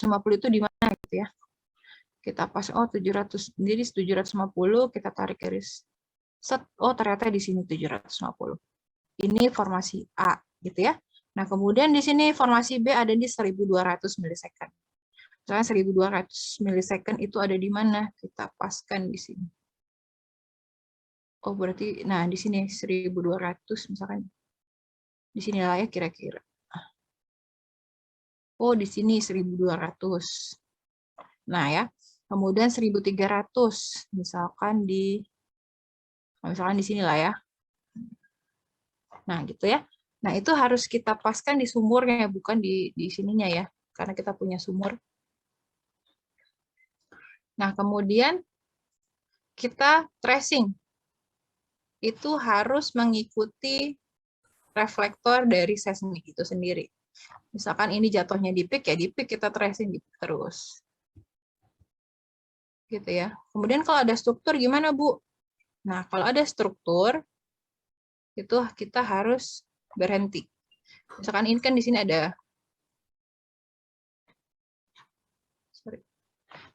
itu di mana gitu ya. Kita pas, oh 700, jadi 750, kita tarik garis. Set, oh ternyata di sini 750. Ini formasi A gitu ya. Nah, kemudian di sini formasi B ada di 1200 milisecond. Misalnya 1200 milisecond itu ada di mana? Kita paskan di sini. Oh, berarti nah di sini 1200 misalkan. Di sini lah ya kira-kira. Oh, di sini 1200. Nah, ya. Kemudian 1300 misalkan di sini lah ya. Nah, gitu ya. Nah, itu harus kita paskan di sumurnya, bukan di sininya ya, karena kita punya sumur. Nah, kemudian kita tracing. Itu harus mengikuti reflektor dari seismik itu sendiri. Misalkan ini jatuhnya di peak, ya di peak kita tracing terus. Gitu ya. Kemudian kalau ada struktur gimana, Bu? Nah, kalau ada struktur, itu kita harus berhenti. Misalkan ini kan di sini ada,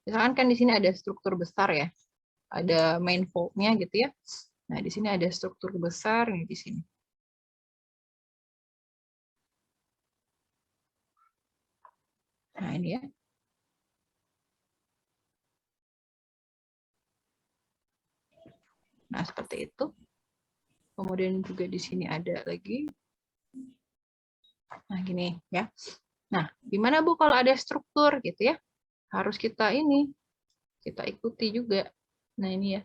misalkan kan di sini ada struktur besar ya, ada main fault-nya gitu ya. Nah, di sini ada struktur besar nih di sini. Nah, ini ya. Nah, seperti itu. Kemudian juga di sini ada lagi. Nah, gini ya. Nah, gimana Bu kalau ada struktur gitu ya? Harus kita ikuti juga. Nah, ini ya.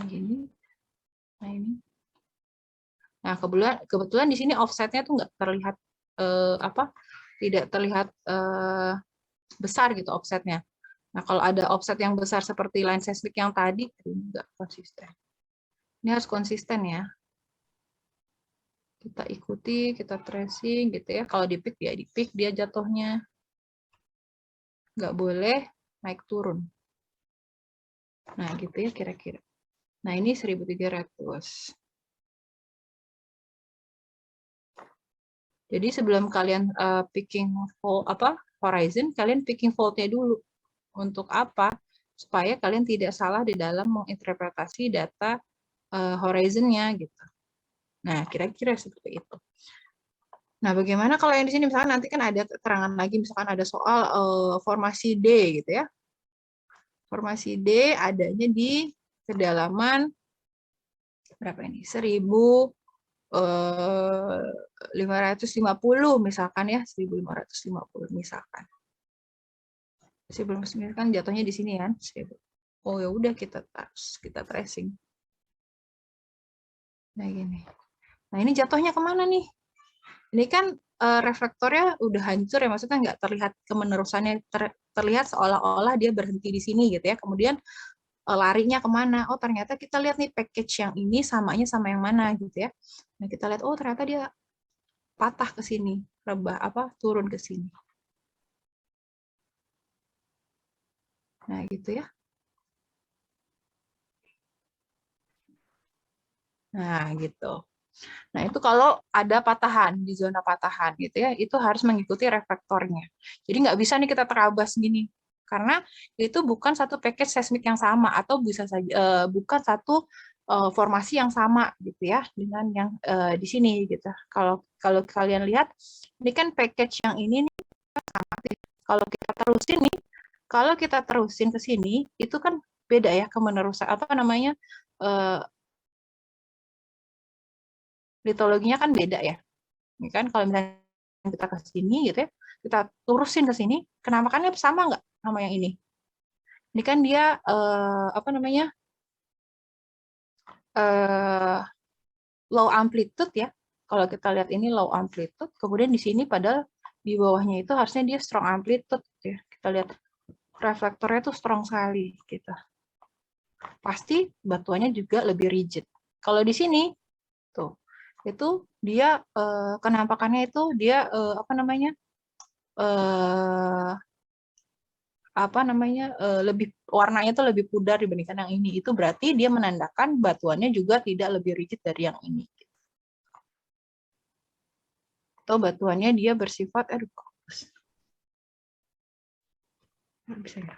Gini. Nah, ini. Nah, kebetulan di sini offsetnya tuh nggak terlihat tidak terlihat besar gitu offsetnya. Nah, kalau ada offset yang besar seperti line seismik yang tadi, nggak konsisten. Ini harus konsisten ya. Kita ikuti, kita tracing gitu ya. Kalau di peak dia jatuhnya. Nggak boleh naik turun. Nah, gitu ya kira-kira. Nah, ini 1300. Jadi sebelum kalian picking horizon, kalian picking fault-nya dulu. Untuk apa? Supaya kalian tidak salah di dalam menginterpretasi data horizon-nya gitu. Nah, kira-kira seperti itu. Nah, bagaimana kalau yang di sini misalkan nanti kan ada keterangan lagi, misalkan ada soal formasi D gitu ya. Formasi D adanya di kedalaman berapa ini? 1550 misalkan ya, 1550 misalkan. 1550 kan jatuhnya di sini kan. Oh ya udah kita tracing. Nah gini. Nah ini jatuhnya kemana nih? Ini kan reflektornya udah hancur ya, maksudnya nggak terlihat kemenerusannya, terlihat seolah-olah dia berhenti di sini gitu ya. Kemudian larinya kemana? Oh ternyata kita lihat nih package yang ini samanya sama yang mana gitu ya. Nah kita lihat, oh ternyata dia patah ke sini, turun ke sini. Nah gitu ya. Nah gitu. Nah itu kalau ada patahan di zona patahan gitu ya, itu harus mengikuti reflektornya. Jadi nggak bisa nih kita terabas gini, karena itu bukan satu package seismik yang sama atau bisa saja bukan satu formasi yang sama gitu ya dengan yang di sini gitu. Kalau kalian lihat ini kan package yang ini nih sama. Kalau kita terusin ke sini itu kan beda ya kemenerusan litologinya kan beda ya. Ini kan kalau misalnya kita ke sini gitu ya, kita lurusin ke sini, penampakannya sama nggak sama yang ini? Ini kan dia low amplitude ya. Kalau kita lihat ini low amplitude, kemudian di sini padahal di bawahnya itu harusnya dia strong amplitude gitu ya. Kita lihat reflektornya tuh strong sekali gitu. Pasti batuannya juga lebih rigid. Kalau di sini tuh itu dia kenampakannya itu dia lebih warnanya itu lebih pudar dibandingkan yang ini. Itu berarti dia menandakan batuannya juga tidak lebih rigid dari yang ini. Atau batuannya dia bersifat Bisa ya.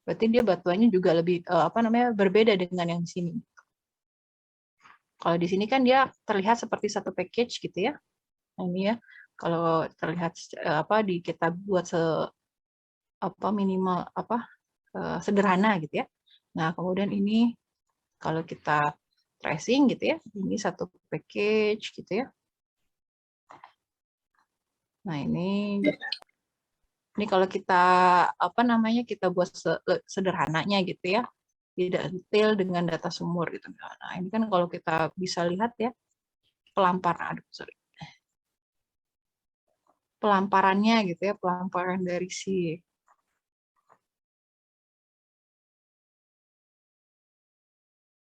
Berarti dia batuannya juga lebih berbeda dengan yang di sini. Kalau di sini kan dia terlihat seperti satu package gitu ya. Nah, ini ya, kalau terlihat kita buat minimal sederhana gitu ya. Nah, kemudian ini kalau kita tracing gitu ya, ini satu package gitu ya. Nah, ini kalau kita kita buat sederhananya gitu ya, tidak detail dengan data sumur gitu. Nah, ini kan kalau kita bisa lihat ya, pelamparannya gitu ya, pelamparan dari si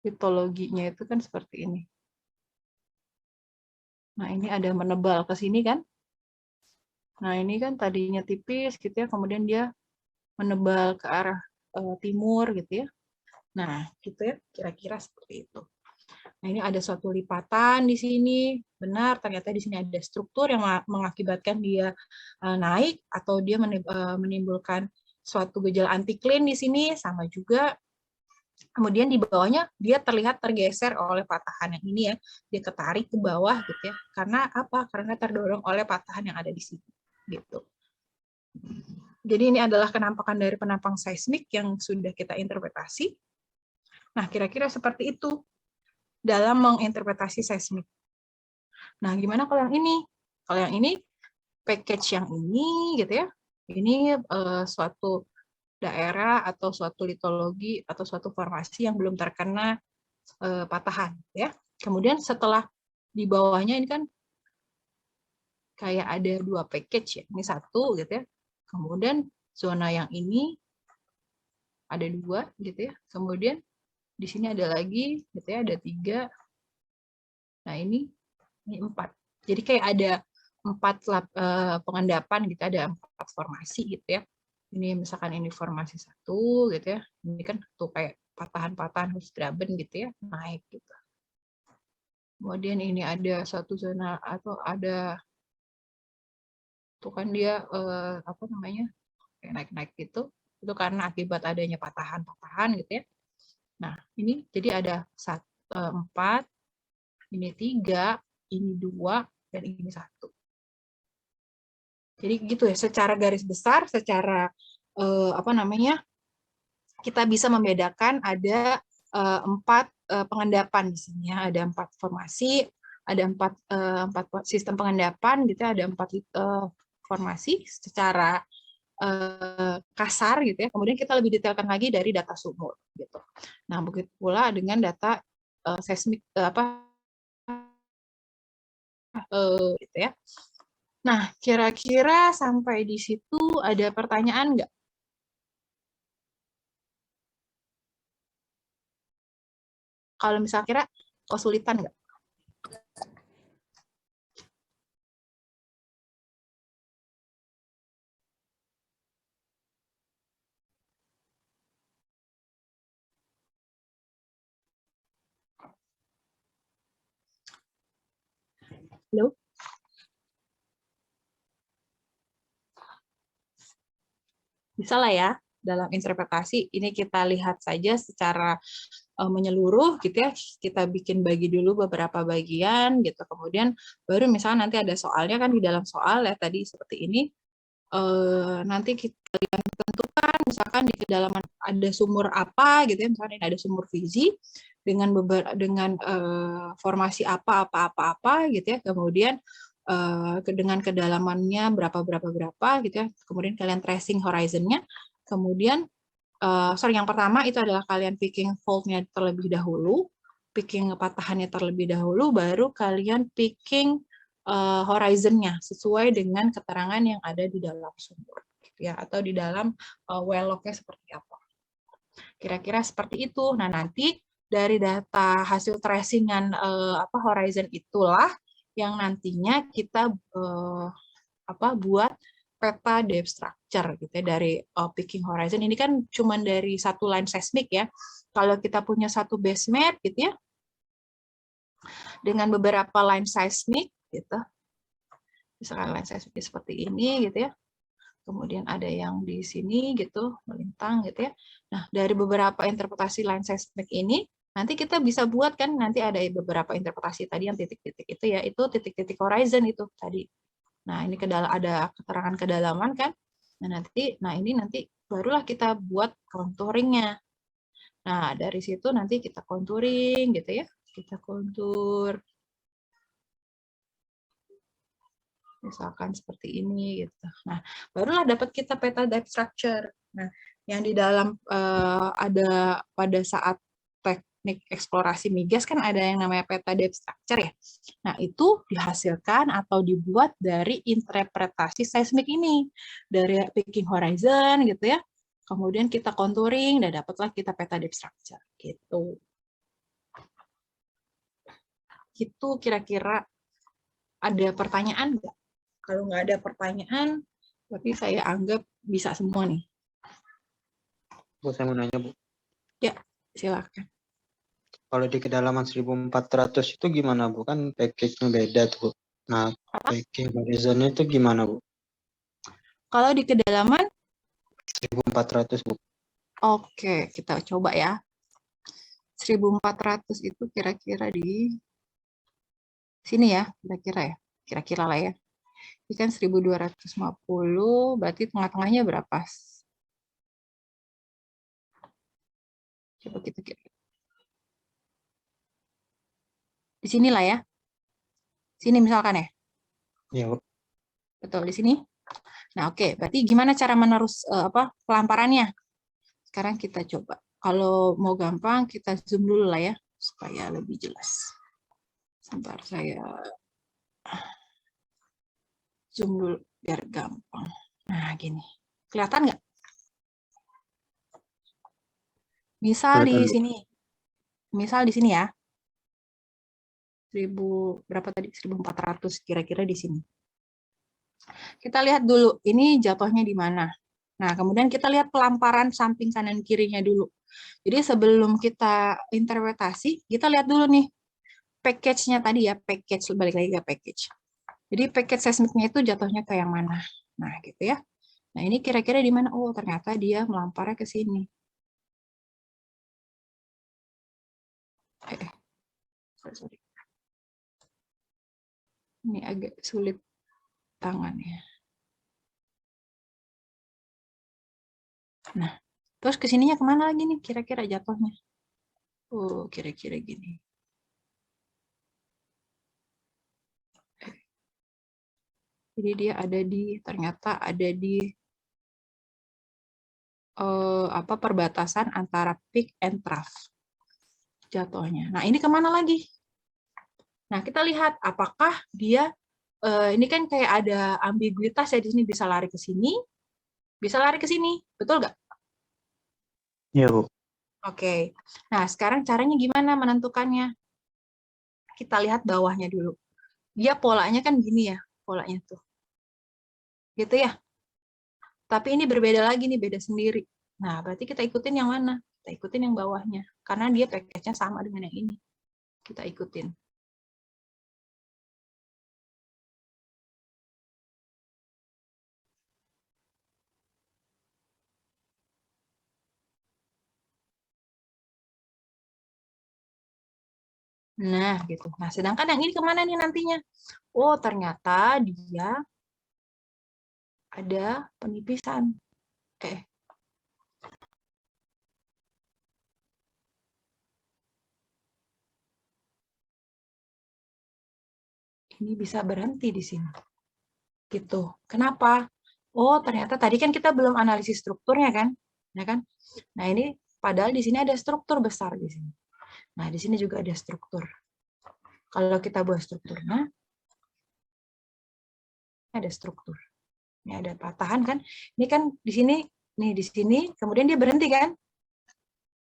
litologinya itu kan seperti ini. Nah, ini ada menebal ke sini kan. Nah, ini kan tadinya tipis gitu ya, kemudian dia menebal ke arah timur gitu ya. Nah, gitu ya, kira-kira seperti itu. Nah, ini ada suatu lipatan di sini. Benar, ternyata di sini ada struktur yang mengakibatkan dia naik atau dia menimbulkan suatu gejala antiklin di sini, sama juga. Kemudian di bawahnya dia terlihat tergeser oleh patahan yang ini ya. Dia ketarik ke bawah gitu ya. Karena apa? Karena terdorong oleh patahan yang ada di sini. Gitu. Jadi ini adalah penampakan dari penampang seismik yang sudah kita interpretasi. Nah, kira-kira seperti itu dalam menginterpretasi seismik. Nah, gimana kalau yang ini? Kalau yang ini, package yang ini, gitu ya, ini suatu daerah atau suatu litologi atau suatu formasi yang belum terkena patahan, ya. Kemudian setelah di bawahnya ini kan kayak ada dua package ya, ini satu, gitu ya. Kemudian zona yang ini ada dua, gitu ya. Kemudian di sini ada lagi, gitu ya, ada tiga. Nah, ini 4. Jadi kayak ada 4 pengendapan gitu, ada 4 formasi gitu ya. Ini misalkan ini formasi 1 gitu ya. Ini kan tuh kayak patahan-patahan Husgraben gitu ya, naik gitu. Kemudian ini ada satu zona atau ada tuh kan dia kayak naik-naik gitu. Itu karena akibat adanya patahan-patahan gitu ya. Nah, ini jadi ada 4, ini 3, ini 2, dan ini 1. Jadi gitu ya, secara garis besar, secara kita bisa membedakan ada 4 pengendapan di sini ya, ada 4 formasi, ada 4 sistem pengendapan gitu, ada 4 formasi secara kasar gitu ya. Kemudian kita lebih detailkan lagi dari data sumur gitu. Nah, begitu pula dengan data seismik gitu ya. Nah, kira-kira sampai di situ ada pertanyaan nggak? Kalau misalnya kira kesulitan nggak? Halo? Bisa lah ya, dalam interpretasi ini kita lihat saja secara menyeluruh gitu ya, kita bikin bagi dulu beberapa bagian gitu, kemudian baru misalnya nanti ada soalnya kan di dalam soal ya tadi seperti ini, nanti kita tentukan misalkan di kedalaman ada sumur apa gitu ya, misalnya ada sumur Fizi dengan formasi apa gitu ya, kemudian dengan kedalamannya berapa gitu ya, kemudian kalian tracing horizonnya, kemudian yang pertama itu adalah kalian picking fault-nya terlebih dahulu, picking patahannya terlebih dahulu, baru kalian picking horizon-nya sesuai dengan keterangan yang ada di dalam sumur, gitu ya, atau di dalam well log-nya seperti apa. Kira-kira seperti itu. Nah, nanti dari data hasil tracingan horizon itulah yang nantinya kita buat peta depth structure gitu ya, dari picking horizon. Ini kan cuma dari satu line seismik ya. Kalau kita punya satu base map gitu ya, dengan beberapa line seismik gitu, misalkan line seismik seperti ini gitu ya. kemudian ada yang di sini gitu, melintang gitu ya. Nah, dari beberapa interpretasi line seismic ini, nanti kita bisa buat kan, nanti ada beberapa interpretasi tadi yang titik-titik itu ya, itu titik-titik horizon itu tadi. Nah, ini ada keterangan kedalaman kan. Nah, ini nanti barulah kita buat contouring-nya. Nah, dari situ nanti kita contouring gitu ya. Kita kontur. Misalkan seperti ini gitu. Nah, barulah dapat kita peta depth structure. Nah, yang di dalam ada pada saat teknik eksplorasi migas kan ada yang namanya peta depth structure ya. Nah, itu dihasilkan atau dibuat dari interpretasi seismik ini. Dari peaking horizon gitu ya. Kemudian kita contouring dan dapatlah kita peta depth structure gitu. Itu kira-kira ada pertanyaan nggak? Kalau nggak ada pertanyaan, berarti saya anggap bisa semua nih. Bu, saya mau nanya, Bu. Ya, silakan. Kalau di kedalaman 1400 itu gimana, Bu? Kan package-nya beda tuh. Nah, packing horizon-nya itu gimana, Bu? Kalau di kedalaman 1400, Bu. Oke, kita coba ya. 1400 itu kira-kira di sini ya, kira-kira ya. Kira-kira lah ya. Ini kan 1250, berarti tengah-tengahnya berapa? Coba kita kira. Di sinilah ya. Sini misalkan ya. Iya, Bu. Betul di sini. Nah, oke, berarti gimana cara menerus pelamparannya? Sekarang kita coba. Kalau mau gampang, kita zoom dulu lah ya, supaya lebih jelas. Sebentar, saya zoom dulu biar gampang. Nah, gini. Kelihatan nggak? Misal di Kelihatan, Bu. sini. Misal di sini ya. 1000 berapa tadi? 1400 kira-kira di sini. Kita lihat dulu, ini jatuhnya di mana. Nah, kemudian kita lihat pelamparan samping kanan kirinya dulu. Jadi sebelum kita interpretasi, kita lihat dulu nih package-nya tadi ya, package, balik lagi ke package. Jadi package seismiknya itu jatuhnya ke yang mana. Nah, gitu ya. Nah, ini kira-kira di mana? Oh, ternyata dia melamparnya ke sini. Sorry. Ini agak sulit tangannya. Nah, terus ke sininya kemana lagi nih kira-kira jatuhnya? Oh, kira-kira gini. Jadi dia ada di, ternyata ada di perbatasan antara peak and trough jatuhnya. Nah, ini kemana lagi? Nah, kita lihat apakah dia, ini kan kayak ada ambiguitas ya di sini, bisa lari ke sini, bisa lari ke sini, betul nggak? Iya, Bu. Oke. Nah, sekarang caranya gimana menentukannya? Kita lihat bawahnya dulu. Dia polanya kan gini ya, polanya tuh. Gitu ya. Tapi ini berbeda lagi nih, beda sendiri. Nah, berarti kita ikutin yang mana? Kita ikutin yang bawahnya. Karena dia package-nya sama dengan yang ini. Kita ikutin. Nah, gitu. Nah, sedangkan yang ini kemana nih nantinya? Oh, ternyata dia ada penipisan. Ini bisa berhenti di sini. Gitu. Kenapa? Oh, ternyata tadi kan kita belum analisis strukturnya kan? Ya kan? Nah, ini padahal di sini ada struktur besar di sini. Nah, di sini juga ada struktur. Kalau kita buat strukturnya, ada struktur. Ini ada patahan kan? Ini kan di sini, nih di sini, kemudian dia berhenti kan?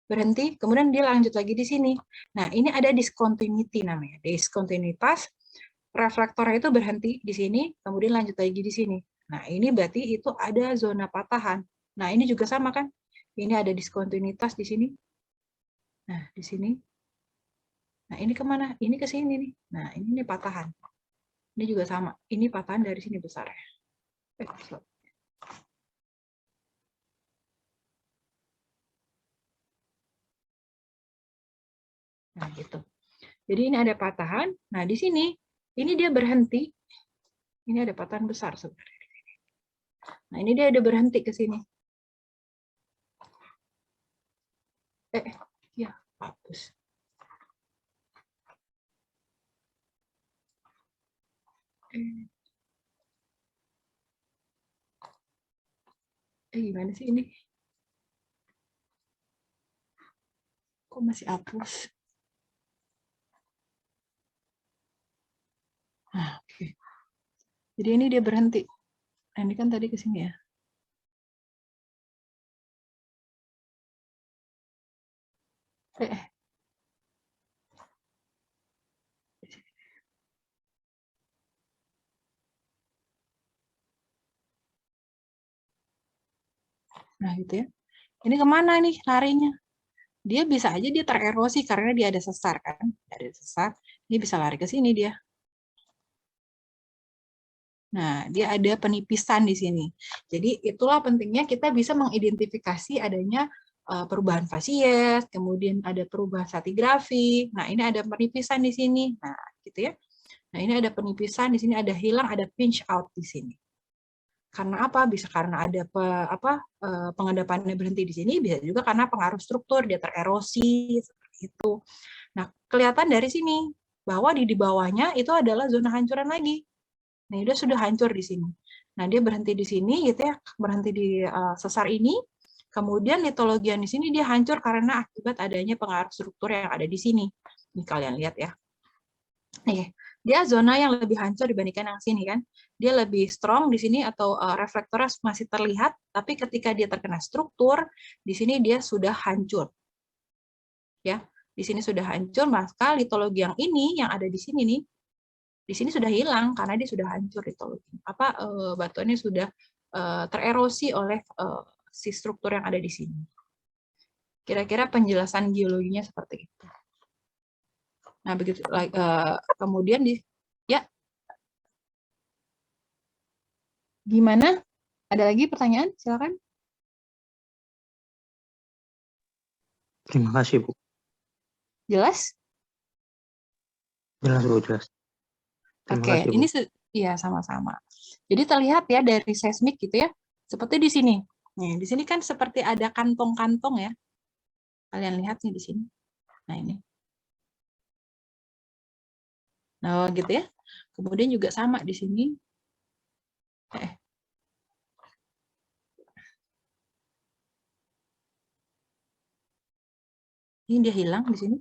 Berhenti, kemudian dia lanjut lagi di sini. Nah, ini ada discontinuity namanya. Diskontinuitas, reflektornya itu berhenti di sini, kemudian lanjut lagi di sini. Nah, ini berarti itu ada zona patahan. Nah, ini juga sama kan? Ini ada diskontinuitas di sini. Nah, di sini. Nah, ini kemana? Ini ke sini nih. Nah, ini patahan. Ini juga sama. Ini patahan dari sini besar ya. Nah, gitu. Jadi ini ada patahan. Nah, di sini ini dia berhenti. Ini ada patahan besar sebenarnya. Nah, ini dia udah berhenti ke sini. Ya, hapus. Gimana sih ini? Kok masih hapus? Nah, oke. Jadi ini dia berhenti. Nah, ini kan tadi ke sini ya. Nah, gitu ya. Ini kemana nih larinya? Dia bisa aja dia tererosi karena dia ada sesar kan. Ada sesar, dia bisa lari ke sini dia. Nah, dia ada penipisan di sini. Jadi itulah pentingnya kita bisa mengidentifikasi adanya perubahan fasies, kemudian ada perubahan stratigrafi. Nah, ini ada penipisan di sini. Nah, gitu ya. Nah, ini ada penipisan di sini, ada hilang, ada pinch out di sini. Karena apa? Bisa karena ada pengendapannya berhenti di sini, bisa juga karena pengaruh struktur dia tererosi seperti itu. Nah, kelihatan dari sini bahwa di bawahnya itu adalah zona hancuran lagi. Nah, dia sudah hancur di sini. Nah, dia berhenti di sini gitu ya, berhenti di sesar ini. Kemudian litologian di sini dia hancur karena akibat adanya pengaruh struktur yang ada di sini. Ini kalian lihat ya. Nih, dia zona yang lebih hancur dibandingkan yang sini kan. Dia lebih strong di sini atau reflektornya masih terlihat, tapi ketika dia terkena struktur, di sini dia sudah hancur. Ya, di sini sudah hancur, maka litologi yang ini yang ada di sini nih, di sini sudah hilang karena dia sudah hancur litologi. Batuannya sudah tererosi oleh si struktur yang ada di sini. Kira-kira penjelasan geologinya seperti itu. Nah, begitu kemudian ya gimana? Ada lagi pertanyaan? Silakan. Terima kasih, Bu. Jelas? Jelas, Bu, jelas. Terima Oke, kasih, Bu. ini ya sama-sama. Jadi terlihat ya dari seismik gitu ya, seperti di sini. Nih, di sini kan seperti ada kantong-kantong ya. Kalian lihat nih di sini. Nah, ini. Nah, gitu ya. Kemudian juga sama di sini. Ini dia hilang di sini.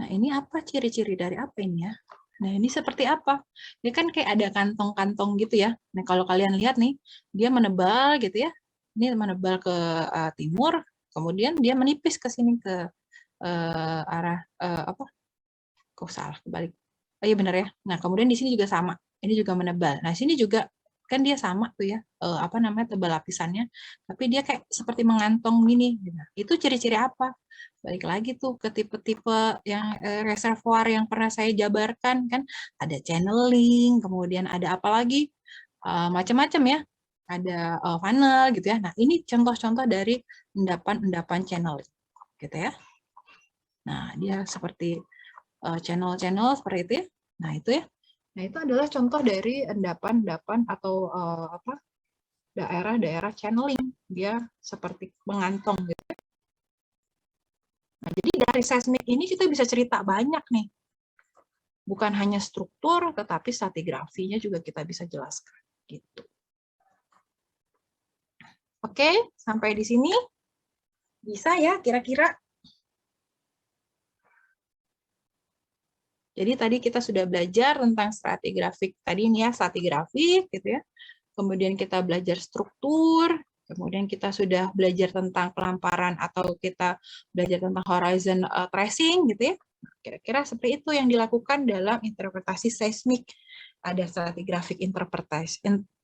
Nah, ini apa ciri-ciri dari apa ini ya? Nah, ini seperti apa? Ini kan kayak ada kantong-kantong gitu ya. Nah, kalau kalian lihat nih, dia menebal gitu ya. Ini menebal ke timur, kemudian dia menipis ke sini ke arah apa? Kok salah kebalik. Oh iya benar ya. Nah, kemudian di sini juga sama. Ini juga menebal. Nah, sini juga kan dia sama tuh ya. Apa namanya tebal lapisannya, tapi dia kayak seperti mengantong gini. Nah, itu ciri-ciri apa? Balik lagi tuh ke tipe-tipe yang reservoir yang pernah saya jabarkan kan, ada channeling, kemudian ada apa lagi? Macam-macam ya. Ada funnel gitu ya. Nah, ini contoh-contoh dari endapan-endapan channeling gitu ya. Nah, dia seperti channel-channel seperti itu ya. Nah, itu ya. Nah, itu adalah contoh dari endapan-endapan atau daerah-daerah channeling. Dia seperti mengantong gitu. Nah, jadi dari seismik ini kita bisa cerita banyak nih. Bukan hanya struktur, tetapi stratigrafinya juga kita bisa jelaskan. Gitu. Oke, sampai di sini. Bisa ya kira-kira? Jadi tadi kita sudah belajar tentang stratigrafik. Tadi ini ya stratigrafik gitu ya. Kemudian kita belajar struktur, kemudian kita sudah belajar tentang pelamparan atau kita belajar tentang horizon tracing gitu ya. Kira-kira seperti itu yang dilakukan dalam interpretasi seismik. Ada stratigraphic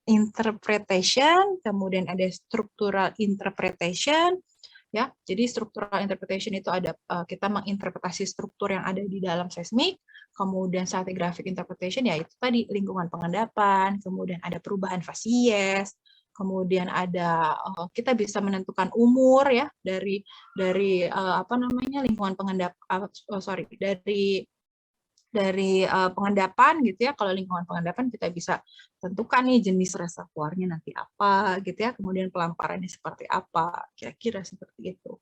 interpretation, kemudian ada structural interpretation, ya. Jadi structural interpretation itu ada kita menginterpretasi struktur yang ada di dalam seismik, kemudian stratigraphic interpretation yaitu tadi lingkungan pengendapan, kemudian ada perubahan fasies, kemudian ada kita bisa menentukan umur ya dari apa namanya lingkungan dari pengendapan gitu ya. Kalau lingkungan pengendapan kita bisa tentukan nih jenis reservoirnya nanti apa gitu ya, kemudian pelamparannya seperti apa, kira-kira seperti itu.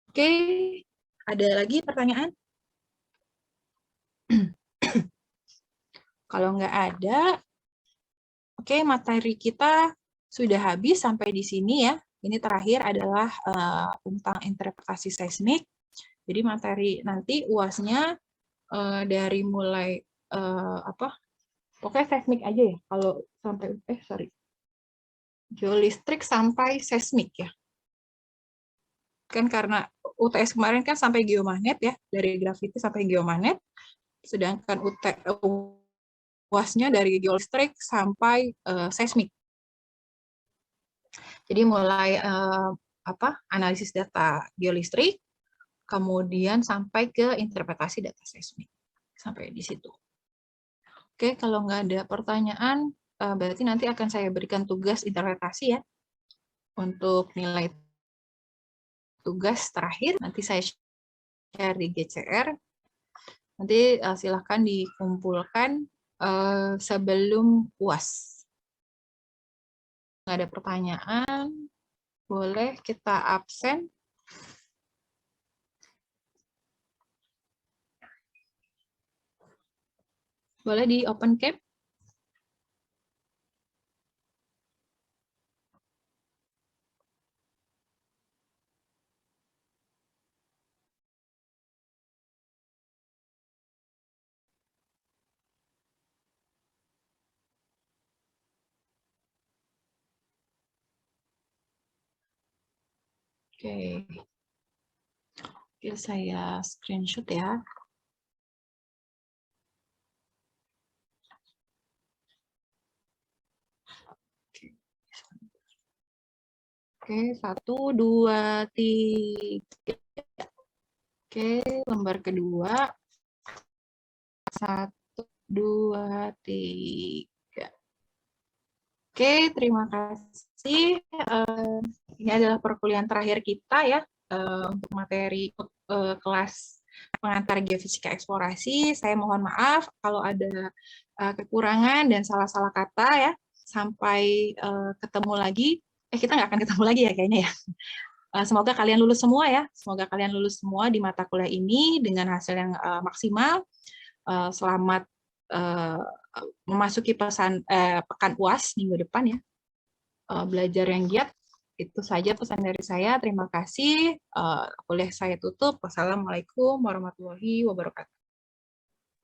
Oke, ada lagi pertanyaan? Kalau nggak ada, oke, materi kita sudah habis sampai di sini ya. Ini terakhir adalah tentang interpretasi seismik. Jadi materi nanti UAS-nya dari mulai pokoknya seismik aja ya. Kalau sampai geolistrik sampai seismik ya. Kan karena UTS kemarin kan sampai geomagnet ya, dari graviti sampai geomagnet. Sedangkan UAS-nya dari geolistrik sampai seismik. Jadi mulai analisis data geolistrik, kemudian sampai ke interpretasi data seismik. Sampai di situ. Oke, kalau nggak ada pertanyaan, berarti nanti akan saya berikan tugas interpretasi ya. Untuk nilai tugas terakhir, nanti saya share di GCR. Nanti silahkan dikumpulkan sebelum UAS. Nggak ada pertanyaan, boleh kita absen. Boleh di open cam. Oke. Oke, saya screenshot ya. Oke, 1, 2, 3. Oke, lembar kedua. 1, 2, 3. Oke, terima kasih. Ini adalah perkuliahan terakhir kita ya untuk materi kelas pengantar geofisika eksplorasi. Saya mohon maaf kalau ada kekurangan dan salah-salah kata ya. Sampai ketemu lagi. Kita nggak akan ketemu lagi ya kayaknya ya. Semoga kalian lulus semua ya. Semoga kalian lulus semua di mata kuliah ini dengan hasil yang maksimal. Selamat memasuki pekan UAS minggu depan ya. Belajar yang giat. Itu saja pesan dari saya. Terima kasih. Kuliah saya tutup. Wassalamualaikum warahmatullahi wabarakatuh.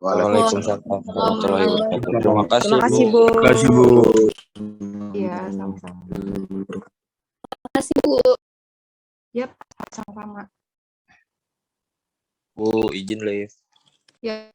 Waalaikumsalam warahmatullahi wabarakatuh. Terima kasih, Bu. Terima kasih, Bu. Iya, sama-sama. Terima kasih, Bu. Yap, sama-sama. Bu, izin live. Ya.